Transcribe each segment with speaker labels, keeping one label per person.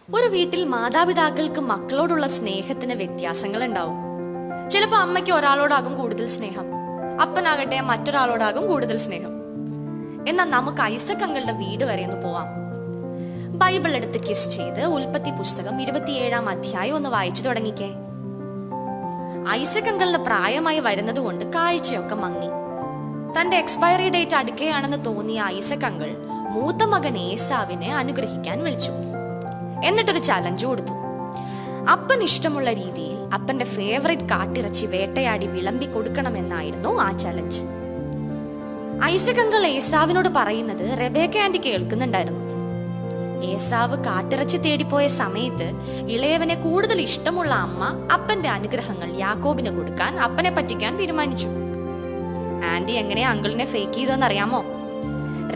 Speaker 1: ഒരു വീട്ടിൽ മാതാപിതാക്കൾക്ക് മക്കളോടുള്ള സ്നേഹത്തിന് വ്യത്യാസങ്ങൾ ഉണ്ടാവും. ചിലപ്പോൾ അമ്മയ്ക്ക് ഒരാളോടാകും കൂടുതൽ സ്നേഹം, അപ്പനാകട്ടെ മറ്റൊരാളോടാകും കൂടുതൽ സ്നേഹം. എന്നാൽ നമുക്ക് ഐസക് അങ്കിളുടെ വീട് വരെ ഒന്ന് പോവാം. ബൈബിൾ എടുത്ത് കിസ് ചെയ്ത് ഉൽപ്പത്തി പുസ്തകം 27-ാം അധ്യായം ഒന്ന് വായിച്ചു തുടങ്ങിക്കേ. ഐസക് അങ്കിളിന് പ്രായമായി വരുന്നത് കൊണ്ട് കാഴ്ചയൊക്കെ മങ്ങി. തന്റെ എക്സ്പയറി ഡേറ്റ് അടുക്കുകയാണെന്ന് തോന്നിയ ഐസക് അങ്കിൾ മൂത്ത മകൻ ഏസാവിനെ അനുഗ്രഹിക്കാൻ വിളിച്ചു. എന്നിട്ടൊരു ചലഞ്ച് കൊടുത്തു. അപ്പൻ ഇഷ്ടമുള്ള രീതിയിൽ അപ്പന്റെ ഫേവറേറ്റ് കാട്ടിറച്ചി വേട്ടയാടി വിളമ്പി കൊടുക്കണമെന്നായിരുന്നു ആ ചലഞ്ച്. ഐസക് അങ്കിൾ ഏസാവിനോട് പറയുന്നത് റെബേക്ക ആന്റി കേൾക്കുന്നുണ്ടായിരുന്നു. ഏസാവ് കാട്ടിറച്ചി തേടിപ്പോയ സമയത്ത് ഇളയവനെ കൂടുതൽ ഇഷ്ടമുള്ള അമ്മ അപ്പന്റെ അനുഗ്രഹങ്ങൾ യാക്കോബിന് കൊടുക്കാൻ അപ്പനെ പറ്റിക്കാൻ തീരുമാനിച്ചു. ആന്റി എങ്ങനെയാ അങ്കിളിനെ ഫേക്ക് ചെയ്തെന്നറിയാമോ?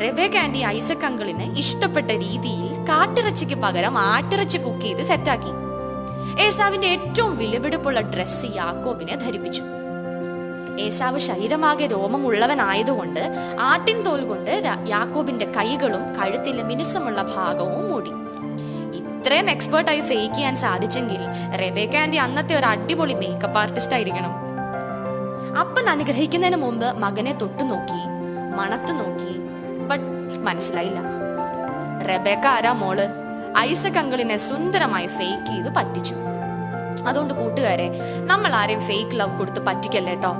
Speaker 1: റെബേക്ക ആന്റി ഐസക് അങ്കിളിന് ഇഷ്ടപ്പെട്ട രീതിയിൽ കാട്ടിറച്ചിക്ക് പകരം ആട്ടിറച്ചി കുക്ക് ചെയ്ത് സെറ്റാക്കി. ഏസാവിന്റെ ഏറ്റവും വിലപിടിപ്പുള്ള ഡ്രസ്സ് യാക്കോബിനെ ധരിപ്പിച്ചു. ഏസാവ് ശരീരമാകെ രോമമുള്ളവനായതുകൊണ്ട് ആട്ടിൻ തോൽ കൊണ്ട് യാക്കോബിന്റെ കൈകളും കഴുത്തിലെ മിനുസമുള്ള ഭാഗവും മൂടി. ഇത്രയും എക്സ്പേർട്ടായി ഫേക്ക് ചെയ്യാൻ സാധിച്ചെങ്കിൽ റെബേക്ക ആന്റി അന്നത്തെ ഒരു അടിപൊളി മേക്കപ്പ് ആർട്ടിസ്റ്റ് ആയിരിക്കണം. അപ്പൻ അനുഗ്രഹിക്കുന്നതിന് മുമ്പ് മകനെ തൊട്ടു നോക്കി, മണത്തു നോക്കി, ബട്ട് മനസ്സിലായില്ല. റെബേക്ക ആരാ മോള്? ഐസക് അങ്കിളിനെ സുന്ദരമായി ഫേക്ക് ചെയ്ത് പറ്റിച്ചു. അതുകൊണ്ട് കൂട്ടുകാരെ, നമ്മൾ ആരെയും ഫേക്ക് ലവ് കൊടുത്ത് പറ്റിക്കല്ലേട്ടോ.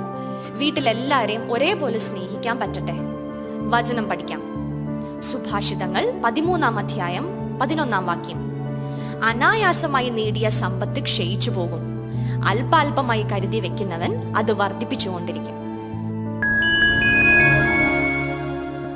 Speaker 1: വീട്ടിലെല്ലാരെയും ഒരേപോലെ സ്നേഹിക്കാൻ പറ്റട്ടെ. വചനം പഠിക്കാം. സുഭാഷിതങ്ങൾ 13-ാം അധ്യായം 11-ാം വാക്യം. അനായാസമായി നേടിയ സമ്പത്ത് ക്ഷയിച്ചു പോകും, അല്പാൽപമായി കരുതി വെക്കുന്നവൻ അത് വർദ്ധിപ്പിച്ചുകൊണ്ടിരിക്കും.